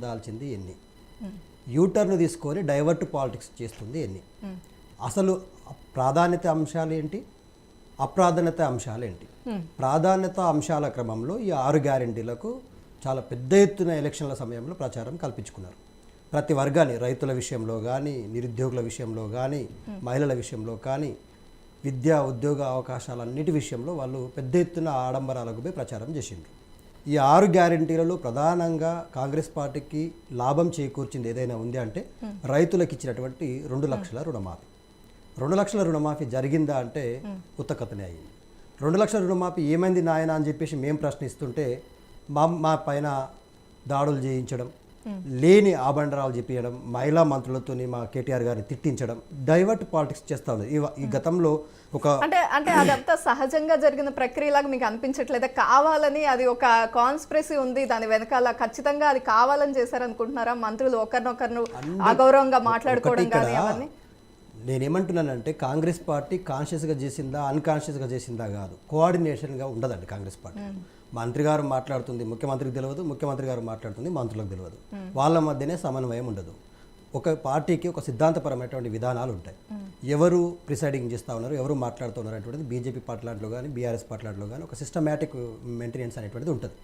పొందాల్సింది ఎన్ని, యూటర్న్ తీసుకొని divert politics చేస్తుంది ఎన్ని, అసలు ప్రాధాన్యత అంశాలు ఏంటి, అప్రాధాన్యత అంశాలు ఏంటి. ప్రాధాన్యత అంశాల క్రమంలో ఈ 6 గ్యారెంటీలకు చాలా పెద్ద ఎత్తున ఎలక్షన్ల సమయంలో ప్రచారం కల్పించుకున్నారు. ప్రతి వర్గాన్ని, రైతుల విషయంలో కానీ, నిరుద్యోగుల విషయంలో కానీ, మహిళల విషయంలో కానీ, విద్యా ఉద్యోగ అవకాశాలన్నిటి విషయంలో వాళ్ళు పెద్ద ఎత్తున ఆడంబరాలకు పోయి ప్రచారం చేసిండ్రు. ఈ 6 గ్యారెంటీలలో ప్రధానంగా కాంగ్రెస్ పార్టీకి లాభం చేకూర్చింది ఏదైనా ఉంది అంటే రైతులకు ఇచ్చినటువంటి 2 లక్షల రుణమాఫీ. 2 లక్షల రుణమాఫీ జరిగిందా అంటే ఉత్తకథనే అయింది. 2 లక్షల రుణమాఫీ ఏమైంది నాయన అని చెప్పేసి మేము ప్రశ్నిస్తుంటే మా పైన దాడులు చేయించడం, లేని ఆబండరాలు చెప్పియడం, మహిళా మంత్రులతో మా కేటీఆర్ గారిని తిట్టించడం, డైవర్ట్ పాలిటిక్స్ చేస్తూ ఉంది. ఈ గతంలో ఒక అంటే అదంతా సహజంగా జరిగిన ప్రక్రియలాగా మీకు అనిపించట్లేదా? కావాలని అది ఒక కాన్స్పిరసీ ఉంది దాని వెనకాల, ఖచ్చితంగా అది కావాలని చేశారనుకుంటున్నారా? మంత్రులు ఒకరినొకరు అగౌరవంగా మాట్లాడుకోవడం కానీ అవన్నీ. నేనేమంటున్నానంటే కాంగ్రెస్ పార్టీ కాన్షియస్గా చేసిందా అన్కాన్షియస్గా చేసిందా కాదు, కోఆర్డినేషన్గా ఉండదండి కాంగ్రెస్ పార్టీ. మంత్రి గారు మాట్లాడుతుంది ముఖ్యమంత్రికి తెలియదు, ముఖ్యమంత్రి గారు మాట్లాడుతుంది మంత్రులకు తెలియదు, వాళ్ళ మధ్యనే సమన్వయం ఉండదు. ఒక పార్టీకి ఒక సిద్ధాంతపరమైనటువంటి విధానాలు ఉంటాయి. ఎవరు ప్రిసైడింగ్ చేస్తూ ఉన్నారు, ఎవరు మాట్లాడుతున్నారు అనేటువంటిది బీజేపీ పార్టీలో కానీ బీఆర్ఎస్ పార్టీలో కానీ ఒక సిస్టమేటిక్ మెయింటెనెన్స్ అనేటువంటిది ఉంటుంది.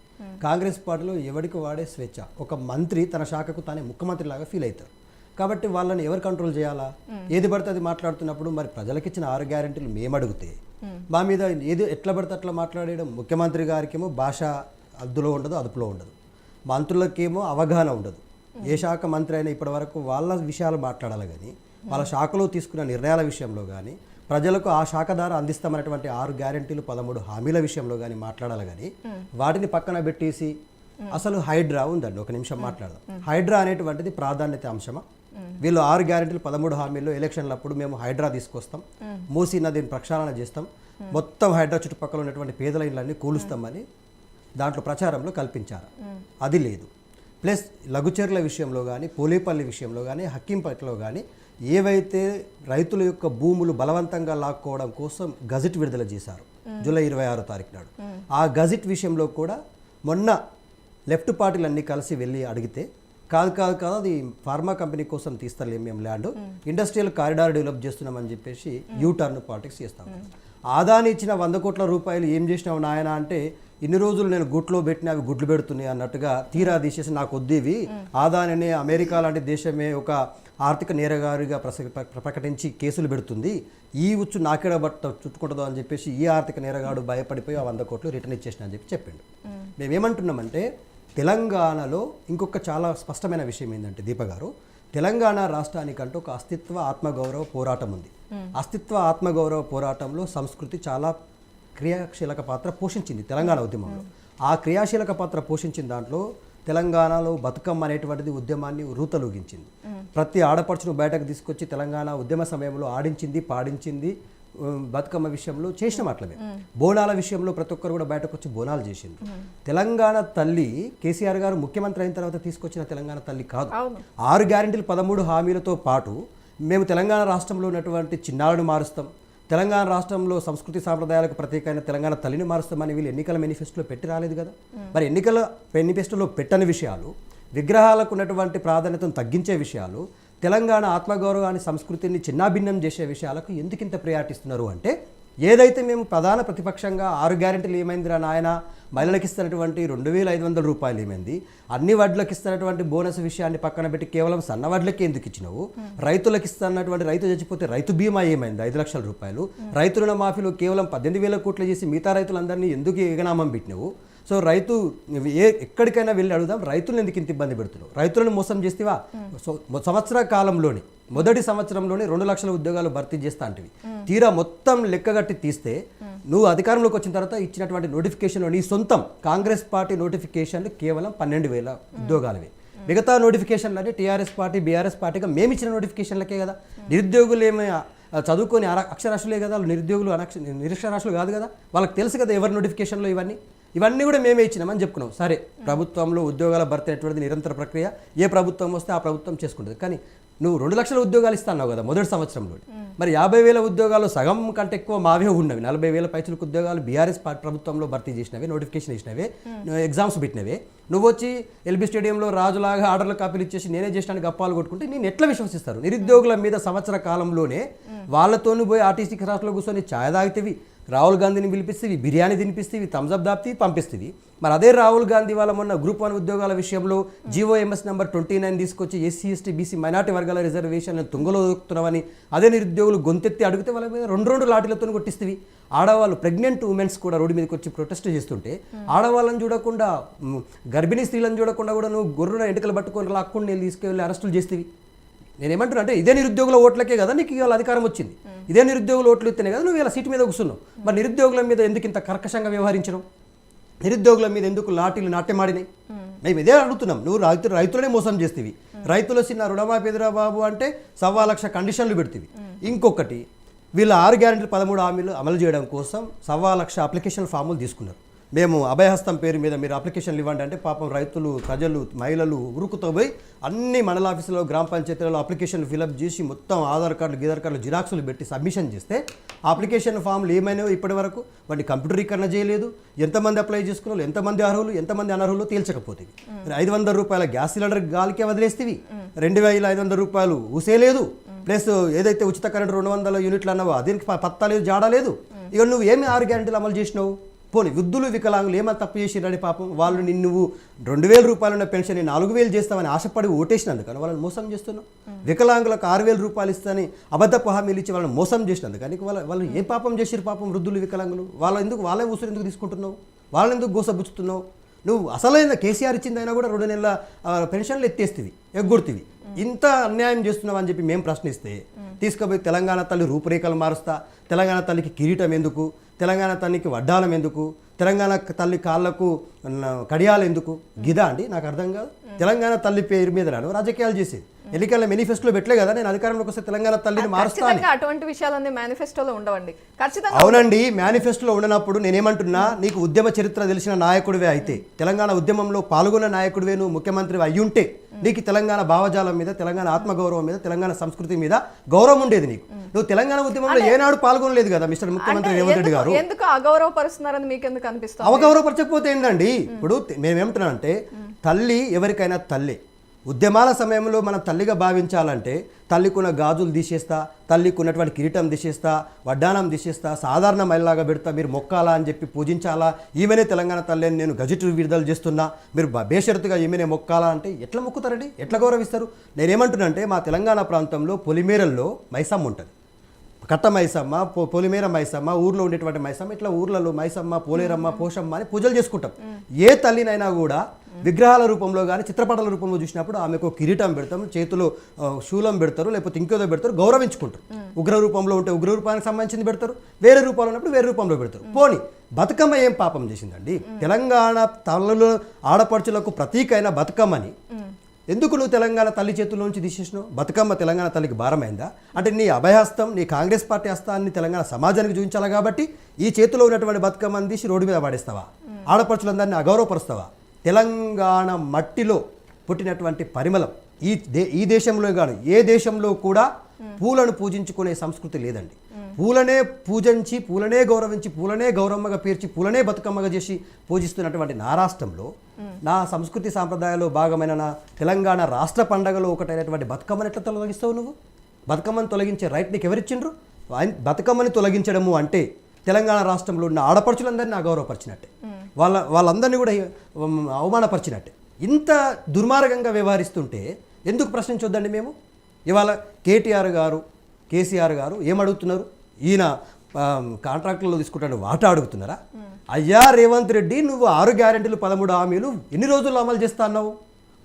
కాంగ్రెస్ పార్టీలో ఎవరికి వాడే స్వేచ్ఛ. ఒక మంత్రి తన శాఖకు తానే ముఖ్యమంత్రి లాగా ఫీల్ అవుతారు. కాబట్టి వాళ్ళని ఎవరు కంట్రోల్ చేయాలా? ఏది పడితే అది మాట్లాడుతున్నప్పుడు మరి ప్రజలకు ఇచ్చిన 6 గ్యారెంటీలు మేము అడిగితే మా మీద ఏది ఎట్లా పడితే అట్లా మాట్లాడేయడం. ముఖ్యమంత్రి గారికేమో భాష అదుపులో ఉండదు, అదుపులో ఉండదు. మంత్రులకేమో అవగాహన ఉండదు. ఏ శాఖ మంత్రి అయినా ఇప్పటి వరకు వాళ్ళ విషయాలు మాట్లాడాలి కానీ వాళ్ళ శాఖలో తీసుకున్న నిర్ణయాల విషయంలో కానీ ప్రజలకు ఆ శాఖ ద్వారా అందిస్తామనేటువంటి 6 గ్యారెంటీలు 13 హామీల విషయంలో కానీ మాట్లాడాలి కానీ వాటిని పక్కన పెట్టేసి అసలు హైడ్రా ఉందండి. ఒక నిమిషం మాట్లాడదాం. హైడ్రా అనేటువంటిది ప్రాధాన్యత అంశమా? వీళ్ళు 6 గ్యారెంటీలు 13 హామీల్లో ఎలక్షన్లప్పుడు మేము హైడ్రా తీసుకొస్తాం, మూసీ నదిని ప్రక్షాళన చేస్తాం, మొత్తం హైడ్రా చుట్టుపక్కల ఉన్నటువంటి పేదల ఇళ్ళన్నీ కూలుస్తామని దాంట్లో ప్రచారంలో కల్పించారు. అది లేదు. ప్లస్ లఘుచర్ల విషయంలో కానీ, పోలేపల్లి విషయంలో కానీ, హక్కింపట్లో కానీ ఏవైతే రైతుల యొక్క భూములు బలవంతంగా లాక్కోవడం కోసం గజెట్ విడుదల చేశారు జూలై 26 తారీఖు నాడు, ఆ గజెట్ విషయంలో కూడా మొన్న లెఫ్ట్ పార్టీలన్నీ కలిసి వెళ్ళి అడిగితే కాదు అది ఫార్మా కంపెనీ కోసం తీస్తలేం మేము ల్యాండ్, ఇండస్ట్రియల్ కారిడార్ డెవలప్ చేస్తున్నామని చెప్పేసి యూటర్న్ పాలిటిక్స్ చేస్తాం. ఆదాని ఇచ్చిన 100 కోట్ల రూపాయలు ఏం చేసినావు నాయన అంటే ఇన్ని రోజులు నేను గుట్లో పెట్టిన అవి గుడ్లు పెడుతున్నాయి అన్నట్టుగా తీరా తీసేసి నాకు వద్దేవి. ఆదానిని అమెరికా లాంటి దేశమే ఒక ఆర్థిక నేరగారిగా ప్రకటించి కేసులు పెడుతుంది, ఈ ఉచ్చు నాకెడ బట్ట చుట్టుకుంటుందో అని చెప్పేసి ఈ ఆర్థిక నేరగాడు భయపడిపోయి ఆ 100 కోట్లు రిటర్న్ ఇచ్చేసిన అని చెప్పి చెప్పిండు. మేమేమంటున్నామంటే తెలంగాణలో ఇంకొక చాలా స్పష్టమైన విషయం ఏంటంటే దీప గారు, తెలంగాణ రాష్ట్రానికంటూ ఒక అస్తిత్వ ఆత్మగౌరవ పోరాటం ఉంది. అస్తిత్వ ఆత్మగౌరవ పోరాటంలో సంస్కృతి చాలా క్రియాశీలక పాత్ర పోషించింది తెలంగాణ ఉద్యమంలో. ఆ క్రియాశీలక పాత్ర పోషించిన దాంట్లో తెలంగాణలో బతుకమ్మ అనేటువంటిది ఉద్యమాన్ని రూతలూగించింది. ప్రతి ఆడపడుచును బయటకు తీసుకొచ్చి తెలంగాణ ఉద్యమ సమయంలో ఆడించింది, పాడించింది. బతుకమ్మ విషయంలో చేసిన మాటలమే. బోనాల విషయంలో ప్రతి ఒక్కరు కూడా బయటకు వచ్చి బోనాలు చేసింది. తెలంగాణ తల్లి కేసీఆర్ గారు ముఖ్యమంత్రి అయిన తర్వాత తీసుకొచ్చిన తెలంగాణ తల్లి కాదు. 6 గ్యారెంటీలు 13 హామీలతో పాటు మేము తెలంగాణ రాష్ట్రంలో ఉన్నటువంటి చిన్నారుని మారుస్తాం, తెలంగాణ రాష్ట్రంలో సంస్కృతి సాంప్రదాయాలకు ప్రత్యేకమైన తెలంగాణ తల్లిని మారుస్తామని వీళ్ళు ఎన్నికల మేనిఫెస్టోలో పెట్టి రాలేదు కదా. మరి ఎన్నికల మేనిఫెస్టోలో పెట్టని విషయాలు, విగ్రహాలకు ఉన్నటువంటి ప్రాధాన్యతను తగ్గించే విషయాలు, తెలంగాణ ఆత్మగౌరవాన్ని సంస్కృతిని చిన్నాభిన్నం చేసే విషయాలకు ఎందుకు ఇంత ప్రయాటిస్తున్నారు అంటే, ఏదైతే మేము ప్రధాన ప్రతిపక్షంగా 6 గ్యారెంటీలు ఏమైందిరా నాయన, మహిళలకు ఇస్తున్నటువంటి 2500 రూపాయలు ఏమైంది, అన్ని వడ్లకు ఇస్తున్నటువంటి బోనస్ విషయాన్ని పక్కన పెట్టి కేవలం సన్న వడ్లకి ఎందుకు ఇచ్చినావు, రైతులకు ఇస్తున్నటువంటి రైతు చచ్చిపోతే రైతు బీమా ఏమైంది 5 లక్షల రూపాయలు, రైతు రుణమాఫీలో కేవలం 18,000 కోట్లు చేసి మిగతా రైతులందరినీ ఎందుకు ఎగనామం పెట్టినావు. సో రైతు ఎక్కడికైనా వెళ్ళి అడుగుదాం, రైతులను ఎందుకు ఇంత ఇబ్బంది పెడుతున్నావు, రైతులను మోసం చేస్తేవా. సంవత్సర కాలంలోని మొదటి సంవత్సరంలోనే 2 లక్షల ఉద్యోగాలు భర్తీ చేస్తా అంటివి. తీరా మొత్తం లెక్కగట్టి తీస్తే నువ్వు అధికారంలోకి వచ్చిన తర్వాత ఇచ్చినటువంటి నోటిఫికేషన్లో నీ సొంతం కాంగ్రెస్ పార్టీ నోటిఫికేషన్లు కేవలం 12,000 ఉద్యోగాలవి. మిగతా నోటిఫికేషన్లన్నీ టీఆర్ఎస్ పార్టీ బీఆర్ఎస్ పార్టీగా మేము ఇచ్చిన నోటిఫికేషన్లకే కదా. నిరుద్యోగులు ఏమి చదువుకొని అక్షరాస్యులే కదా, నిరుద్యోగులు నిరక్షరాస్యులు కాదు కదా. వాళ్ళకి తెలుసు కదా ఎవరి నోటిఫికేషన్లో ఇవన్నీ కూడా మేమే ఇచ్చినామని చెప్పుకున్నాం. సరే, ప్రభుత్వంలో ఉద్యోగాల భర్తీ అనేటువంటిది నిరంతర ప్రక్రియ, ఏ ప్రభుత్వం వస్తే ఆ ప్రభుత్వం చేసుకుంటుంది. కానీ నువ్వు 2 లక్షల ఉద్యోగాలు ఇస్తున్నావు కదా మొదటి సంవత్సరంలో. మరి 50,000 ఉద్యోగాలు సగం కంటే ఎక్కువ మావే ఉన్నవి. 40,000 పైచలకు ఉద్యోగాలు బీఆర్ఎస్ ప్రభుత్వంలో భర్తీ చేసినవే, నోటిఫికేషన్ ఇచ్చినవే, ఎగ్జామ్స్ పెట్టినవే. నువ్వు వచ్చి ఎల్బీ స్టేడియంలో రాజులాగా ఆర్డర్ల కాపీలు ఇచ్చేసి నేనే చేసినానికి గప్పాలు కొట్టుకుంటే నేను ఎట్లా విశ్వసిస్తారు? నిరుద్యోగుల మీద సంవత్సర కాలంలోనే వాళ్ళతోని పోయి ఆర్టీసీ క్రాస్లో కూర్చొని ఛాయ్ తాగితేవి, రాహుల్ గాంధీని పిలిపిస్తేవి, బిర్యానీ తినిపిస్తేవి, థమ్స్అప్ దాపితే పంపిస్తేవి. మరి అదే రాహుల్ గాంధీ వాళ్ళ మొన్న గ్రూప్ 1 ఉద్యోగాల విషయంలో GOMS నెంబర్ 29 తీసుకొచ్చి SC ST BC మైనార్టీ వర్గాల రిజర్వేషన్లను తుంగలో దొక్కుతున్నామని అదే నిరుద్యోగులు గొంతెత్తి అడిగితే వాళ్ళ మీద 2 లాఠీలతో కొట్టిస్తేవి. ఆడవాళ్ళు ప్రెగ్నెంట్ ఉమెన్స్ కూడా రోడ్డు మీదకి వచ్చి ప్రొటెస్ట్ చేస్తుంటే ఆడవాళ్ళని చూడకుండా, గర్భిణీ స్త్రీలను చూడకుండా కూడా నువ్వు గొర్రెన ఎంటకలు పట్టుకొని లాక్కుండా నేను తీసుకెళ్ళి అరెస్టులు చేస్తేవి. నేనేమంటున్నా అంటే ఇదే నిరుద్యోగుల ఓట్లకే కదా నీకు ఇవాళ అధికారం వచ్చింది. ఇదే నిరుద్యోగుల ఓట్లు ఇస్తేనే కదా నువ్వు ఇలా సీటు మీద కూర్చున్నావు. మరి నిరుద్యోగుల మీద ఎందుకు ఇంత కర్కశంగా వ్యవహరించడం? నిరుద్యోగుల మీద ఎందుకు లాఠీలు నాట్యమాడినాయి? మేము ఇదే అడుగుతున్నాం. నువ్వు రైతులనే మోసం చేస్తేవి. రైతులు చిన్న రుణమాఫీ ఎదురా బాబు అంటే 1,15,00,000 కండిషన్లు పెడుతుంది. ఇంకొకటి వీళ్ళ 6 గ్యారెంటీలు 13 హామీలు అమలు చేయడం కోసం 1,15,00,000 అప్లికేషన్ ఫాములు తీసుకున్నారు. మేము అభయహస్తం పేరు మీద మీరు అప్లికేషన్లు ఇవ్వండి అంటే పాపం రైతులు, ప్రజలు, మహిళలు ఉరుకుతో పోయి అన్ని మండల ఆఫీసులో, గ్రామ పంచాయతీలలో అప్లికేషన్లు ఫిలప్ చేసి మొత్తం ఆధార్ కార్డులు జిరాక్సులు పెట్టి సబ్మిషన్ చేస్తే అప్లికేషన్ ఫామ్లు ఏమైనాయో ఇప్పటి వరకు వాటిని కంప్యూటరీకరణ చేయలేదు. ఎంతమంది అప్లై చేసుకున్నారు, ఎంతమంది అర్హులు, ఎంతమంది అనర్హులు తేల్చకపోతేవి. 500 రూపాయల గ్యాస్ సిలిండర్ గాలికే వదిలేస్తేవి. 2,500 రూపాయలు ఊసేలేదు. ప్లస్ ఏదైతే ఉచిత కరెంట్ 200 యూనిట్లు అన్నావో దీనికి పత్తా లేదు, జాడా లేదు. ఇక నువ్వు ఏమి 6 గ్యారెంటీలు అమలు చేసినావు? పోనీ వృద్ధులు, వికలాంగులు ఏమైనా తప్పు చేసిరని పాపం వాళ్ళు నువ్వు 2,000 రూపాయలు ఉన్న పెన్షన్ 4,000 చేస్తామని ఆశపడి ఓటేసినందుకని వాళ్ళని మోసం చేస్తున్నావు. వికలాంగులకు 6,000 రూపాయలు ఇస్తాని అబద్ధపు హామీలు ఇచ్చి వాళ్ళని మోసం చేసినందుకని వాళ్ళు ఏం పాపం చేసిరు? పాపం వృద్ధులు, వికలాంగులు వాళ్ళే ఊసురు ఎందుకు తీసుకుంటున్నావు? వాళ్ళని ఎందుకు గోసబుచ్చుతున్నావు? నువ్వు అసలైన కేసీఆర్ ఇచ్చిందైనా కూడా 2 నెలల పెన్షన్లు ఎత్తేస్తేవి, ఎగ్గొడుతీవి. ఇంత అన్యాయం చేస్తున్నావు అని చెప్పి మేము ప్రశ్నిస్తే తీసుకుపోయి తెలంగాణ తల్లి రూపురేఖలు మారుస్తా, తెలంగాణ తల్లికి కిరీటం ఎందుకు, తెలంగాణ తల్లికి వడ్డాలం ఎందుకు, తెలంగాణ తల్లి కాళ్ళకు కడియాలు ఎందుకు? గిదా అండి నాకు అర్థం కాదు. తెలంగాణ తల్లి పేరు మీద రాజకీయాలు చేసేది. ఎన్నికల మేనిఫెస్టోలో పెట్టలే కదా నేను అధికారంలోకి వస్తే తెలంగాణ తల్లిని మారుస్తాను. అటువంటి విషయాలన్నీ మేనిఫెస్టోలో ఉండవండి. అవునండి, మేనిఫెస్టోలో ఉండనప్పుడు నేనేమంటున్నా, నీకు ఉద్యమ చరిత్ర తెలిసిన నాయకుడివే అయితే, తెలంగాణ ఉద్యమంలో పాల్గొన్న నాయకుడివే నువ్వు ముఖ్యమంత్రి అయ్యుంటే నీకు తెలంగాణ భావజాలం మీద, తెలంగాణ ఆత్మగౌరవం మీద, తెలంగాణ సంస్కృతి మీద గౌరవం ఉండేది. నీకు నువ్వు తెలంగాణ ఉద్యమంలో ఏనాడు పాల్గొనలేదు కదా మిస్టర్ ముఖ్యమంత్రి రేవంత్ రెడ్డి గారు. ఎందుకు అగౌరవపరుస్తున్నారని మీకు ఎందుకు అనిపిస్తుంది? అవగౌరవపరచకపోతే ఏంటండి? ఇప్పుడు మేమేమంటున్నా అంటే తల్లి ఎవరికైనా తల్లి. ఉద్యమాల సమయంలో మనం తల్లిగా భావించాలంటే తల్లికున్న గాజులు తీసేస్తా, తల్లికున్నటువంటి కిరీటం తీసేస్తా, వడ్డానం తీసేస్తా, సాధారణ మహిళలాగా పెడతా, మీరు మొక్కాలా అని చెప్పి పూజించాలా, ఈమెనే తెలంగాణ తల్లి అని నేను గజెట్ విడుదల చేస్తున్నా, మీరు బేషరతుగా ఈమెనే మొక్కాలా అంటే ఎట్లా మొక్కుతారండి? ఎట్లా గౌరవిస్తారు? నేనేమంటున్నా అంటే మా తెలంగాణ ప్రాంతంలో పొలిమేరల్లో మైసమ్మ ఉంటుంది. కట్ట మైసమ్మ, పొలిమేర మైసమ్మ, ఊర్లో ఉండేటువంటి మైసమ్మ, ఇట్లా ఊర్లలో మైసమ్మ, పోలేరమ్మ, పోషమ్మ అని పూజలు చేసుకుంటాం. ఏ తల్లినైనా కూడా విగ్రహాల రూపంలో కానీ చిత్రపటాల రూపంలో చూసినప్పుడు ఆమెకు కిరీటం పెడతాం, చేతిలో శూలం పెడతారు, లేకపోతే ఇంకేదో పెడతారు, గౌరవించుకుంటారు. ఉగ్ర రూపంలో ఉంటే ఉగ్ర రూపానికి సంబంధించింది పెడతారు, వేరే రూపంలో ఉన్నప్పుడు వేరే రూపంలో పెడతారు. పోనీ బతుకమ్మ ఏం పాపం చేసిందండి? తెలంగాణ తల్లులు ఆడపడుచులకు ప్రతీక అయిన బతుకమ్మని ఎందుకు నువ్వు తెలంగాణ తల్లి చేతుల్లోంచి తీసేసినావు? బతుకమ్మ తెలంగాణ తల్లికి భారమైందా? అంటే నీ అభయహస్తం, నీ కాంగ్రెస్ పార్టీ హస్తాన్ని తెలంగాణ సమాజానికి చూపించాలి కాబట్టి ఈ చేతిలో ఉన్నటువంటి బతుకమ్మని తీసి రోడ్డు మీద పడేస్తావా? ఆడపడుచులందరినీ అగౌరవపరుస్తావా? తెలంగాణ మట్టిలో పుట్టినటువంటి పరిమళం ఈ దేశంలో కాదు ఏ దేశంలో కూడా పూలను పూజించుకునే సంస్కృతి లేదండి. పూలనే పూజించి, పూలనే గౌరవించి, పూలనే గౌరమ్మగా పేర్చి, పూలనే బతుకమ్మగా చేసి పూజిస్తున్నటువంటి నా రాష్ట్రంలో, నా సంస్కృతి సాంప్రదాయాల్లో భాగమైన నా తెలంగాణ రాష్ట్ర పండగలో ఒకటైనటువంటి బతుకమ్మని ఎట్లా తొలగిస్తావు నువ్వు? బతుకమ్మని తొలగించే రైట్ నీకు ఎవరిచ్చిండ్రు? బతుకమ్మని తొలగించడము అంటే తెలంగాణ రాష్ట్రంలో ఉన్న ఆడపడుచులందరినీ అగౌరవపరిచినట్టే, వాళ్ళందరినీ కూడా అవమానపరిచినట్టే. ఇంత దుర్మార్గంగా వ్యవహరిస్తుంటే ఎందుకు ప్రశ్నించొద్దండి మేము? ఇవాళ కేటీఆర్ గారు, కేసీఆర్ గారు ఏమడుగుతున్నారు? ఈయన కాంట్రాక్టులలో తీసుకుంటాడు వాటా అడుగుతున్నారా? అయ్యా రేవంత్ రెడ్డి, నువ్వు 6 గ్యారెంటీలు 13 హామీలు ఎన్ని రోజుల్లో అమలు చేస్తా అన్నావు?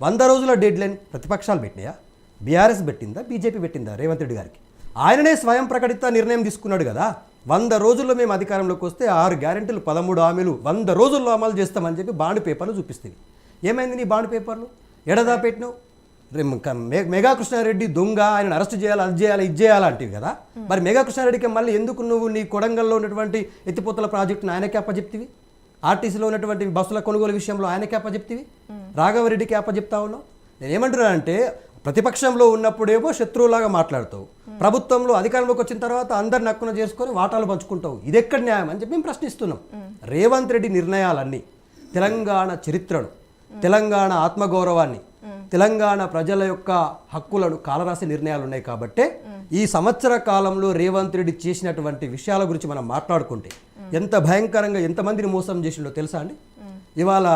100 రోజుల డెడ్ లైన్ ప్రతిపక్షాలు పెట్టినాయా? బీఆర్ఎస్ పెట్టిందా? బీజేపీ పెట్టిందా? రేవంత్ రెడ్డి గారికి ఆయననే స్వయం ప్రకటిత నిర్ణయం తీసుకున్నాడు కదా. 100 రోజుల్లో మేము అధికారంలోకి వస్తే 6 గ్యారెంటీలు 13 హామీలు 100 రోజుల్లో అమలు చేస్తామని చెప్పి బాండ్ పేపర్లు చూపిస్తుంది. ఏమైంది నీ బాండ్ పేపర్లు? ఎడదా పెట్టినావు? మెగా కృష్ణారెడ్డి దొంగ, ఆయన అరెస్ట్ చేయాలి, అది చేయాలి, ఇది చేయాలంటివి కదా. మరి మెగా కృష్ణారెడ్డికి మళ్ళీ ఎందుకు నువ్వు నీ కొడంగల్లో ఉన్నటువంటి ఎత్తిపోతల ప్రాజెక్టును ఆయనకే అప్పచెప్తివి? ఆర్టీసీలో ఉన్నటువంటి బస్సుల కొనుగోలు విషయంలో ఆయనకే అప్పచెప్తివి? రాఘవరెడ్డికి అప్పచెప్తా ఉన్నావు? నేను ఏమంటున్నానంటే ప్రతిపక్షంలో ఉన్నప్పుడేమో శత్రువులాగా మాట్లాడతావు, ప్రభుత్వంలో అధికారంలోకి వచ్చిన తర్వాత అందరిని నక్కున చేసుకొని వాటాలు పంచుకుంటావు. ఇది ఎక్కడ న్యాయం అని చెప్పి మేము ప్రశ్నిస్తున్నాం. రేవంత్ రెడ్డి నిర్ణయాలన్నీ తెలంగాణ చరిత్రను, తెలంగాణ ఆత్మగౌరవాన్ని, తెలంగాణ ప్రజల యొక్క హక్కులను కాలరాసే నిర్ణయాలు ఉన్నాయి. కాబట్టే ఈ సంవత్సర కాలంలో రేవంత్ రెడ్డి చేసినటువంటి విషయాల గురించి మనం మాట్లాడుకుంటే ఎంత భయంకరంగా ఎంతమందిని మోసం చేసిండో తెలుసా అండి. ఇవాళ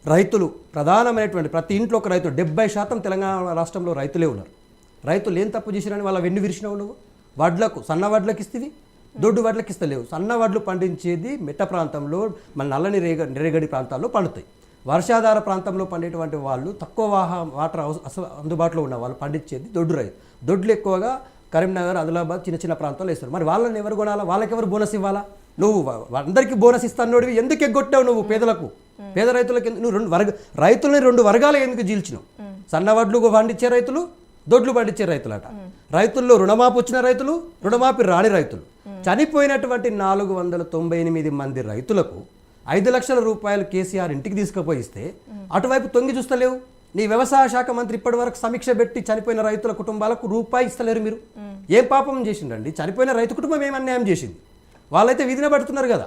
రైతులు ప్రధానమైనటువంటి ప్రతి ఇంట్లో ఒక రైతు 70% తెలంగాణ రాష్ట్రంలో రైతులే ఉన్నారు. రైతులు ఏం తప్పు చేసిరని వాళ్ళ వెన్ను విరిచినావు నువ్వు? వడ్లకు సన్న వడ్లకు ఇస్తేవి, దొడ్డు వడ్లకు ఇస్తలేవు. సన్న వడ్లు పండించేది మెట్ట ప్రాంతంలో, మన నల్లని రేగడి ప్రాంతాల్లో పండుతాయి. వర్షాధార ప్రాంతంలో పండేటువంటి వాళ్ళు, తక్కువ వాటర్ అందుబాటులో ఉన్న వాళ్ళు పండించేది దొడ్లు ఎక్కువగా కరీంనగర్, ఆదిలాబాద్ చిన్న చిన్న ప్రాంతాల్లో వేస్తారు. మరి వాళ్ళని ఎవరు కొనాలా? వాళ్ళకెవరు బోనస్ ఇవ్వాలా? నువ్వు అందరికీ బోనస్ ఇస్తానోడివి ఎందుకు ఎగ్గొట్టావు నువ్వు? పేద రైతులకు నువ్వు రైతులని 2 వర్గాలు ఎందుకు చీల్చినావు? సన్నవడ్లు పండించే రైతులు, దొడ్లు పండించే రైతులట. రైతుల్లో రుణమాఫీ వచ్చిన రైతులు, రుణమాఫీ రాని రైతులు. చనిపోయినటువంటి 498 మంది రైతులకు 5 లక్షల రూపాయలు కేసీఆర్ ఇంటికి తీసుకుపోయి ఇస్తే అటువైపు తొంగి చూస్తలేవు. నీ వ్యవసాయ శాఖ మంత్రి ఇప్పటి వరకు సమీక్ష పెట్టి చనిపోయిన రైతుల కుటుంబాలకు రూపాయి ఇస్తలేరు. మీరు ఏం పాపం చేసిండండి? చనిపోయిన రైతు కుటుంబం ఏం అన్యాయం చేసింది? వాళ్ళైతే వీధిన పడుతున్నారు కదా.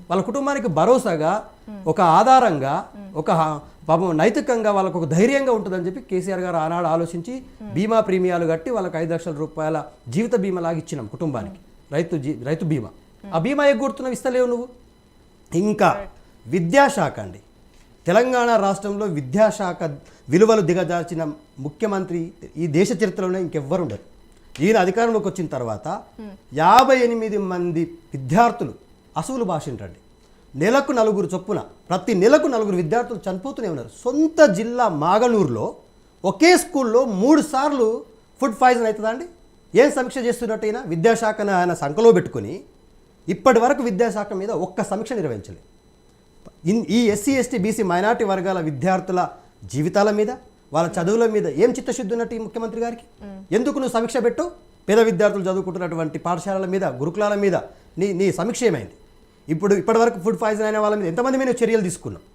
వాళ్ళ కుటుంబానికి భరోసాగా, ఒక ఆధారంగా, ఒక పాపం నైతికంగా వాళ్ళకు ఒక ధైర్యంగా ఉంటుందని చెప్పి కేసీఆర్ గారు ఆనాడు ఆలోచించి బీమా ప్రీమియాలు కట్టి వాళ్ళకి 5 లక్షల రూపాయల జీవిత బీమా లాగా ఇచ్చినాం కుటుంబానికి, రైతు బీమా. ఆ బీమా ఎగ్గొడుతున్నావు, ఇస్తలేవు నువ్వు. ఇంకా విద్యాశాఖ అండి, తెలంగాణ రాష్ట్రంలో విద్యాశాఖ విలువలు దిగజార్చిన ముఖ్యమంత్రి ఈ దేశ చరిత్రలోనే ఇంకెవ్వరు ఉండరు. ఈయన అధికారంలోకి వచ్చిన తర్వాత 58 మంది విద్యార్థులు అసూలు భాషింటండి. నెలకు 4 చొప్పున, ప్రతి నెలకు 4 విద్యార్థులు చనిపోతూనే ఉన్నారు. సొంత జిల్లా మాగనూరులో ఒకే స్కూల్లో 3 సార్లు ఫుడ్ పాయిజన్ అవుతుందా అండి? ఏం సమీక్ష చేస్తున్నట్టయినా విద్యాశాఖను ఆయన సంకలో పెట్టుకుని ఇప్పటి వరకు విద్యాశాఖ మీద ఒక్క సమీక్ష నిర్వహించలేదు. ఈ ఎస్సీ ఎస్టీ బీసీ మైనార్టీ వర్గాల విద్యార్థుల జీవితాల మీద, వాళ్ళ చదువుల మీద ఏం చిత్తశుద్ధి ఉన్నట్టు ఈ ముఖ్యమంత్రి గారికి? ఎందుకు నువ్వు సమీక్ష పెట్టు? పేద విద్యార్థులు చదువుకుంటున్నటువంటి పాఠశాలల మీద, గురుకులాల మీద నీ సమీక్ష ఏమైంది? ఇప్పటి వరకు ఫుడ్ పాయిజన్ అయిన వాళ్ళ మీద ఎంతమంది మీద చర్యలు తీసుకున్నావు?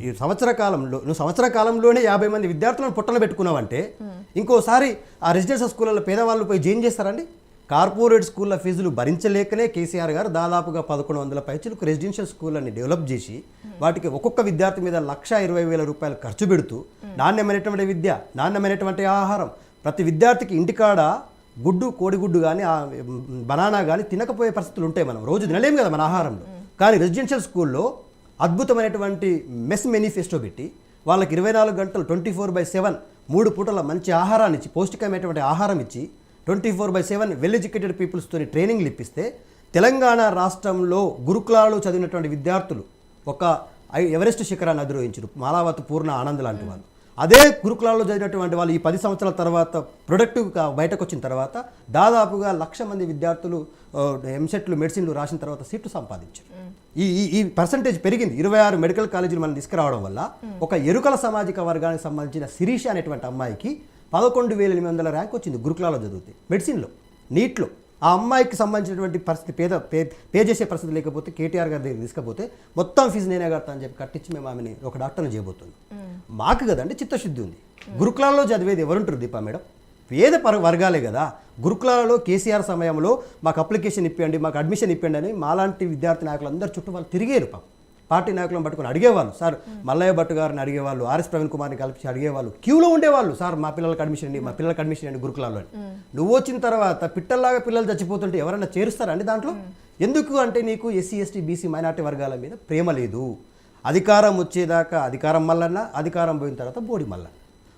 ఈ సంవత్సర కాలంలోనే 50 మంది విద్యార్థులను పొట్టన పెట్టుకున్నావంటే ఇంకోసారి ఆ రెసిడెన్షియల్ స్కూళ్ళలో పేదవాళ్ళు పోయి జాయిన్ చేస్తారండి? కార్పొరేట్ స్కూళ్ళ ఫీజులు భరించలేకనే కేసీఆర్ గారు దాదాపుగా 1100 పైచలకు రెసిడెన్షియల్ స్కూళ్ళని డెవలప్ చేసి వాటికి ఒక్కొక్క విద్యార్థి మీద 1,20,000 రూపాయలు ఖర్చు పెడుతూ నాణ్యమైనటువంటి విద్య, నాణ్యమైనటువంటి ఆహారం, ప్రతి విద్యార్థికి ఇంటికాడ గుడ్డు, కోడిగుడ్డు కానీ బనానా కానీ తినకపోయే పరిస్థితులు ఉంటాయి. మనం రోజు తినలేము కదా మన ఆహారంలో. కానీ రెసిడెన్షియల్ స్కూల్లో అద్భుతమైనటువంటి మెస్ మేనిఫెస్టో పెట్టి వాళ్ళకి 24 గంటలు 24/7 3 పూటల మంచి ఆహారాన్ని ఇచ్చి, పౌష్టికమైనటువంటి ఆహారం ఇచ్చి 24/7 వెల్ ఎడ్యుకేటెడ్ పీపుల్స్తో ట్రైనింగ్లు ఇప్పిస్తే తెలంగాణ రాష్ట్రంలో గురుకులాలు చదివినటువంటి విద్యార్థులు ఒక ఎవరెస్ట్ శిఖరాన్ని అధిరోహించారు. మాలావతి, పూర్ణ, ఆనంద్ లాంటి వాళ్ళు. అదే గురుకులాల్లో చదివినటువంటి వాళ్ళు ఈ 10 సంవత్సరాల తర్వాత ప్రొడక్టివ్గా బయటకు వచ్చిన తర్వాత దాదాపుగా 1,00,000 మంది విద్యార్థులు ఎంసెట్లు, మెడిసిన్లు రాసిన తర్వాత సీట్లు సంపాదించారు. ఈ పర్సంటేజ్ పెరిగింది. 26 మెడికల్ కాలేజీలు మనం తీసుకురావడం వల్ల ఒక ఎరుకల సామాజిక వర్గానికి సంబంధించిన శిరీష అనేటువంటి అమ్మాయికి 11,800 ర్యాంక్ వచ్చింది గురుకులాలో చదివితే, మెడిసిన్లో, నీట్లో. ఆ అమ్మాయికి సంబంధించినటువంటి పరిస్థితి పే చేసే పరిస్థితి లేకపోతే కేటీఆర్ గారి దగ్గర తీసుకపోతే మొత్తం ఫీజు నేనే కడతా అని చెప్పి కట్టించి మేము ఆమెని ఒక డాక్టర్ని చేయబోతున్నాం. మాకు కదండి చిత్తశుద్ధి ఉంది. గురుకులాల్లో చదివేది ఎవరుంటారు దీపా మేడం? పేద వర్గాలే కదా. గురుకులాలలో కేసీఆర్ సమయంలో మాకు అప్లికేషన్ ఇప్పించండి, మాకు అడ్మిషన్ ఇప్పించండి అని మాలాంటి విద్యార్థి నాయకులు అందరూ చుట్టూ వాళ్ళు తిరిగేరు. పార్టీ నాయకులను పట్టుకొని అడిగేవాళ్ళు. సార్ మల్లయ్య భట్ గారిని అడిగేవాళ్ళు, ఆర్ఎస్ ప్రవీణ్ కుమార్ని కలిపి అడిగేవాళ్ళు, క్యూలో ఉండేవాళ్ళు. సార్ మా పిల్లలకి అడ్మిషన్ అండి, మా పిల్లలకి అడ్మిషన్ అండి గురుకులాల్లో. నువ్వు వచ్చిన తర్వాత పిట్టల్లాగా పిల్లలు చచ్చిపోతుంటే ఎవరన్నా చేరుస్తారా అండి దాంట్లో? ఎందుకు అంటే నీకు ఎస్సీ ఎస్టీ బీసీ మైనార్టీ వర్గాల మీద ప్రేమ లేదు. అధికారం వచ్చేదాకా అధికారం మల్లన్న, అధికారం పోయిన తర్వాత బోడి మల్లన్న.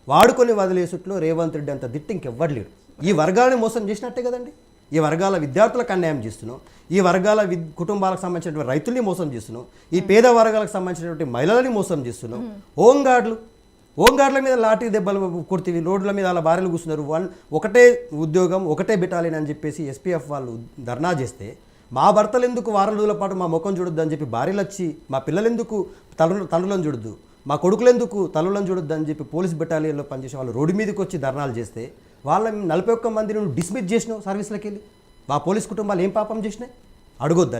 వాడుకొని వదిలేసుట్లో రేవంత్ రెడ్డి అంత దిట్టు ఇంకెవ్వడు లేడు. ఈ వర్గాన్ని మోసం చేసినట్టే కదండి. ఈ వర్గాల విద్యార్థులకు అన్యాయం చేస్తున్నాం, ఈ వర్గాల కుటుంబాలకు సంబంధించినటువంటి రైతుల్ని మోసం చేస్తున్నాం, ఈ పేద వర్గాలకు సంబంధించినటువంటి మహిళలని మోసం చేస్తున్నాం. హోంగార్డుల మీద లాఠీ దెబ్బలు కొడుతుంది, రోడ్ల మీద అలా భార్యలు కూర్చున్నారు. ఒకటే ఉద్యోగం, ఒకటే బెటాలియన్ అని చెప్పేసి ఎస్పీఎఫ్ వాళ్ళు ధర్నా చేస్తే మా భర్తలు ఎందుకు వారం రోజుల పాటు మా ముఖం చూడొద్దు అని చెప్పి భార్యలు వచ్చి, మా పిల్లలు ఎందుకు తల్లులను చూడొద్దు, మా కొడుకులు ఎందుకు తల్లులను చూడొద్దు అని చెప్పి పోలీస్ బెటాలియన్లో పనిచేసే వాళ్ళు రోడ్డు మీదకి వచ్చి ధర్నాలు చేస్తే వాళ్ళ 41 మందిని నువ్వు డిస్మిస్ చేసినావు సర్వీస్లోకి వెళ్ళి. మా పోలీస్ కుటుంబాలు ఏం పాపం చేసినాయి? అడగొద్దా?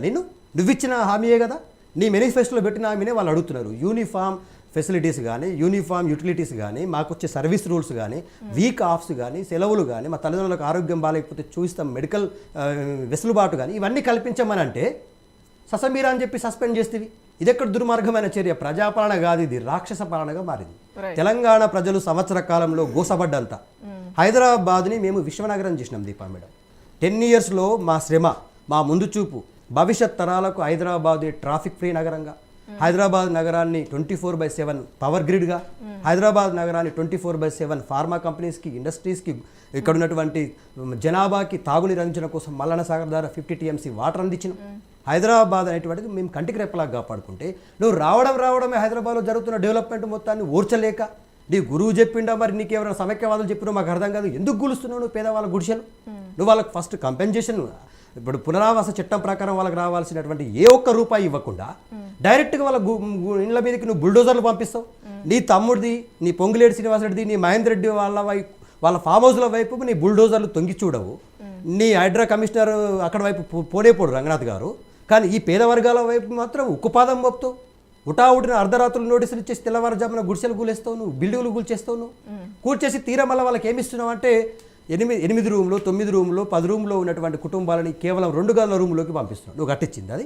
నువ్వు ఇచ్చిన హామీయే కదా, నీ మేనిఫెస్టోలో పెట్టిన హామీనే వాళ్ళు అడుగుతున్నారు. యూనిఫామ్ ఫెసిలిటీస్ కానీ యూనిఫామ్ యూటిలిటీస్ కానీ మాకు వచ్చే సర్వీస్ రూల్స్ కానీ వీక్ ఆఫ్స్ కానీ సెలవులు కానీ మా తల్లిదండ్రులకు ఆరోగ్యం బాగాలేకపోతే చూస్తాం మెడికల్ వెసులుబాటు కానీ ఇవన్నీ కల్పించమని అంటే ససమీరా అని చెప్పి సస్పెండ్ చేస్తేవి ఇది ఎక్కడ దుర్మార్గమైన చర్య ప్రజాపాలన కాదు ఇది రాక్షస పాలనగా మారింది తెలంగాణ ప్రజలు సంవత్సర కాలంలో గోసపడ్డంతా హైదరాబాద్ని మేము విశ్వనగరం చేసినాం దీపా మేడం 10 yearsలో మా శ్రమ మా ముందు చూపు భవిష్యత్ తరాలకు హైదరాబాద్ ట్రాఫిక్ ఫ్రీ నగరంగా హైదరాబాద్ నగరాన్ని 24/7 పవర్ గ్రిడ్గా హైదరాబాద్ నగరాన్ని 24/7 ఫార్మా కంపెనీస్కి ఇండస్ట్రీస్కి ఇక్కడ ఉన్నటువంటి జనాభాకి తాగునీరు అందించడం కోసం మల్లన్న సాగర్ ద్వారా 50 TMC వాటర్ అందించిన హైదరాబాద్ అనేటువంటిది మేము కంటికి రెప్పలాగా కాపాడుకుంటే నువ్వు రావడమే హైదరాబాద్లో జరుగుతున్న డెవలప్మెంట్ మొత్తాన్ని ఓర్చలేక నీ గురువు చెప్పిండా మరి నీకు ఎవరైనా సమైక్యవాదులు చెప్పినా మాకు అర్థం కాదు ఎందుకు గులుస్తున్నావు నువ్వు పేదవాళ్ళ గుడిసెలు నువ్వు వాళ్ళకి ఫస్ట్ కంపెన్సేషన్ ఇప్పుడు పునరావాస చట్టం ప్రకారం వాళ్ళకి రావాల్సినటువంటి ఏ ఒక్క రూపాయి ఇవ్వకుండా డైరెక్ట్గా వాళ్ళ ఇండ్ల మీదకి నువ్వు బుల్డోజర్లు పంపిస్తావు నీ తమ్ముడిది నీ పొంగులేటి శ్రీనివాసరెడ్డి నీ మహేందర్ రెడ్డి వాళ్ళ ఫామ్ హౌస్ల వైపు నీ బుల్డోజర్లు తొంగి చూడవు నీ హైడ్రా కమిషనర్ అక్కడ వైపు పోడు రంగనాథ్ గారు కానీ ఈ పేద వర్గాల వైపు మాత్రం ఉక్కుపాదం మోపుతావు ఉటావుటిన అర్ధరాత్రులు నోటీసులు ఇచ్చేసి తెల్లవారుజామున గుడిసెలు కూలేస్తావు నువ్వు బిల్డింగులు కూల్చేస్తావు నువ్వు కూల్చేసి తీరా మళ్ళీ వాళ్ళకి ఏమి ఇస్తున్నావు అంటే 8 రూమ్లో 9 రూమ్లో 10 రూమ్లో ఉన్నటువంటి కుటుంబాలని కేవలం 2 గదుల రూమ్లోకి పంపిస్తున్నావు నువ్వు కట్టించింది అది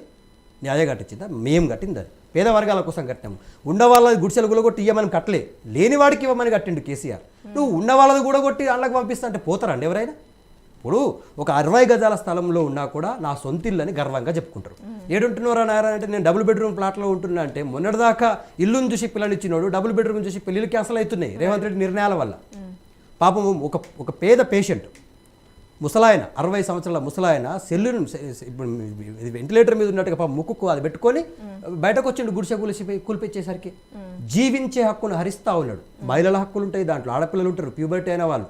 నీ అదే కట్టించిందా మేము కట్టింది అది పేద వర్గాల కోసం కట్టాము ఉన్నవాళ్ళది గుడిసెలు గులగొట్టి ఇవ్వమని కట్టలే లేనివాడికి ఇవ్వమని కట్టిండు కేసీఆర్ నువ్వు ఉన్నవాళ్ళది కూడా కొట్టి వాళ్ళకి పంపిస్తా అంటే పోతారండి ఎవరైనా ఇప్పుడు ఒక 60 గజాల స్థలంలో ఉన్నా కూడా నా సొంతిల్లని గర్వంగా చెప్పుకుంటారు ఏడుంటున్నారా నారా అంటే నేను డబుల్ బెడ్రూమ్ ప్లాట్లో ఉంటున్నా అంటే మొన్నటిదాకా ఇల్లుని చూసి పిల్లనిచ్చినోడు డబుల్ బెడ్రూమ్ చూసి పెళ్ళిళ్ళు క్యాన్సల్ అవుతున్నాయి రేవంత్ రెడ్డి నిర్ణయాల వల్ల పాపం ఒక పేద పేషెంట్ ముసలాయన 60 సంవత్సరాల ముసలాయన సెల్లును ఇప్పుడు వెంటిలేటర్ మీద ఉన్నట్టుగా పాపం ముక్కుకు అది పెట్టుకొని బయటకు వచ్చిండు గుడిసె కూలిపెచ్చేసరికి జీవించే హక్కును హరిస్తా ఉన్నాడు మహిళల హక్కులు ఉంటాయి దాంట్లో ఆడపిల్లలు ఉంటారు ప్యూబర్టీ అయిన వాళ్ళు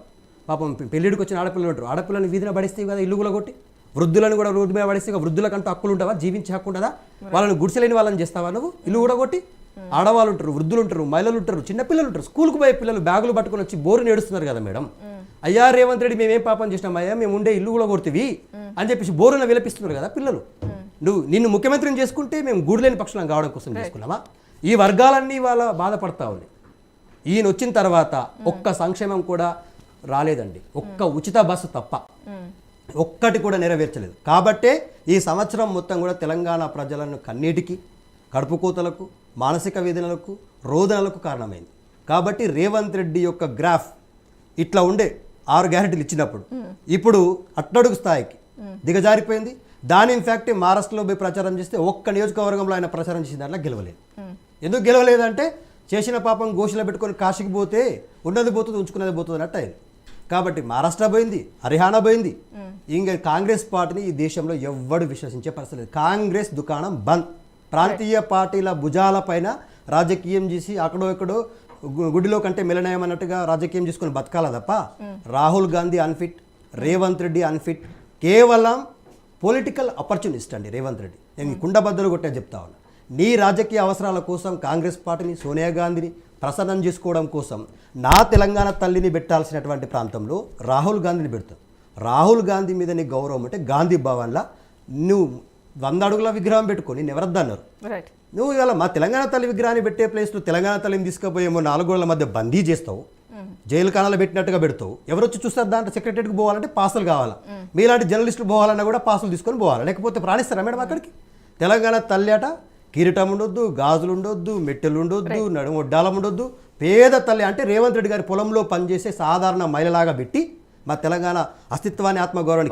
పాపం పెళ్ళిడికి వచ్చిన ఆడపిల్లలు ఉంటారు ఆడపిల్లని వీధిన పడిస్తే కదా ఇల్లు కూడా కొట్టి వృద్ధులను కూడా రోడ్డు మీద పడిస్తే వృద్ధులకంటూ హక్కులు ఉంటావా జీవించే హక్కు ఉండదా వాళ్ళని గుడిసెలేని వాళ్ళని చేస్తావా నువ్వు ఇల్లు కూడా కొట్టి ఆడవాళ్ళు ఉంటారు వృద్ధులు ఉంటారు మహిళలు ఉంటారు చిన్నపిల్లలు ఉంటారు స్కూల్కి పోయే పిల్లలు బ్యాగులు పట్టుకొని వచ్చి బోరు నేడుస్తున్నారు కదా మేడం అయ్యా రేవంత్ రెడ్డి మేమేం పాపం చేసినాం అయ్యా మేము ఉండే ఇల్లు కూడా కొడుతుంది అని చెప్పేసి బోరున విలపిస్తున్నారు కదా పిల్లలు నిన్ను ముఖ్యమంత్రిని చేసుకుంటే మేము గుడిలేని పక్షులను కావడం కోసం చేసుకున్నామా ఈ వర్గాలన్నీ వాళ్ళ బాధపడతా ఉన్నాయి ఈయన వచ్చిన తర్వాత ఒక్క సంక్షేమం కూడా రాలేదండి ఒక్క ఉచిత బస్సు తప్ప ఒక్కటి కూడా నెరవేర్చలేదు కాబట్టే ఈ సంవత్సరం మొత్తం కూడా తెలంగాణ ప్రజలను కన్నీటికి కడుపుకోతలకు మానసిక వేదనలకు రోదనలకు కారణమైంది కాబట్టి రేవంత్ రెడ్డి యొక్క గ్రాఫ్ ఇట్లా ఉండే 6 గ్యారెంటీలు ఇచ్చినప్పుడు ఇప్పుడు అట్టడుగు స్థాయికి దిగజారిపోయింది దాని ఇన్ఫ్యాక్ట్ మహారాష్ట్రలో పోయి ప్రచారం చేస్తే ఒక్క నియోజకవర్గంలో ఆయన ప్రచారం చేసిన దాంట్లో గెలవలేదు ఎందుకు గెలవలేదంటే చేసిన పాపం గోషిలో పెట్టుకొని కాశీకి పోతే ఉన్నది పోతుంది ఉంచుకున్నది పోతుంది అన్నట్టు అయింది కాబట్టి మహారాష్ట్ర పోయింది హర్యానా పోయింది ఇంకా కాంగ్రెస్ పార్టీని ఈ దేశంలో ఎవ్వడు విశ్వసించే పరిస్థితి లేదు కాంగ్రెస్ దుకాణం బంద్ ప్రాంతీయ పార్టీల భుజాల పైన రాజకీయం చేసి అక్కడో ఎక్కడో గుడిలో కంటే మిలనయం అన్నట్టుగా రాజకీయం చేసుకొని బతకాల తప్ప రాహుల్ గాంధీ అన్ఫిట్ రేవంత్ రెడ్డి అన్ఫిట్ కేవలం పొలిటికల్ ఆపర్చునిస్ట్ అండి రేవంత్ రెడ్డి నేను కుండబద్దలు కొట్టే చెప్తా ఉన్నా నీ రాజకీయ అవసరాల కోసం కాంగ్రెస్ పార్టీని సోనియా గాంధీని ప్రసన్నం చేసుకోవడం కోసం నా తెలంగాణ తల్లిని పెట్టాల్సినటువంటి ప్రాంతంలో రాహుల్ గాంధీని పెడతావు రాహుల్ గాంధీ మీద నీ గౌరవం అంటే గాంధీ భవన్లో నువ్వు 100 అడుగుల విగ్రహం పెట్టుకొని నేను ఎవరద్దన్నారు నువ్వు ఇవాళ మా తెలంగాణ తల్లి విగ్రహాన్ని పెట్టే ప్లేస్లో తెలంగాణ తల్లిని తీసుకుపోయేమో 4 గోడల మధ్య బందీ చేస్తావు జైలు కాణాలు పెట్టినట్టుగా పెడతావు ఎవరు వచ్చి చూస్తారు దాంట్లో సెక్రటరీకి పోవాలంటే పాసులు కావాలా మీలాంటి జర్నలిస్టులు పోవాలన్నా కూడా పాసులు తీసుకొని పోవాలి లేకపోతే ప్రాణిస్తారా మేడం అక్కడికి తెలంగాణ తల్లి అట కిరీటం ఉండొద్దు గాజులు ఉండొద్దు మెట్టెలు ఉండొద్దు నడుము ఒడ్డాలం ఉండొద్దు పేద తల్లి అంటే రేవంత్ రెడ్డి గారి పొలంలో పనిచేసే సాధారణ మహిళలాగా పెట్టి మా తెలంగాణ అస్తిత్వాన్ని ఆత్మగౌరవాన్ని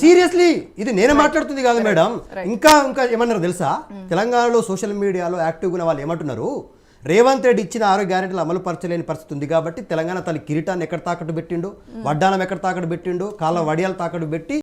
సీరియస్లీ ఇది నేను మాట్లాడుతుంది కాదు మేడం ఇంకా ఏమన్నారు తెలుసా తెలంగాణలో సోషల్ మీడియాలో యాక్టివ్గా ఉన్న వాళ్ళు ఏమంటున్నారు రేవంత్ రెడ్డి ఇచ్చిన 6 గ్యారెంటీలు అమలు పరచలేని పరిస్థితి ఉంది కాబట్టి తెలంగాణ తల్లి కిరీటాన్ని ఎక్కడ తాకట్టు పెట్టిండో వడ్డానం ఎక్కడ తాకట్టు పెట్టిండో కాళ్ళ వడియాలు తాకట్టు పెట్టి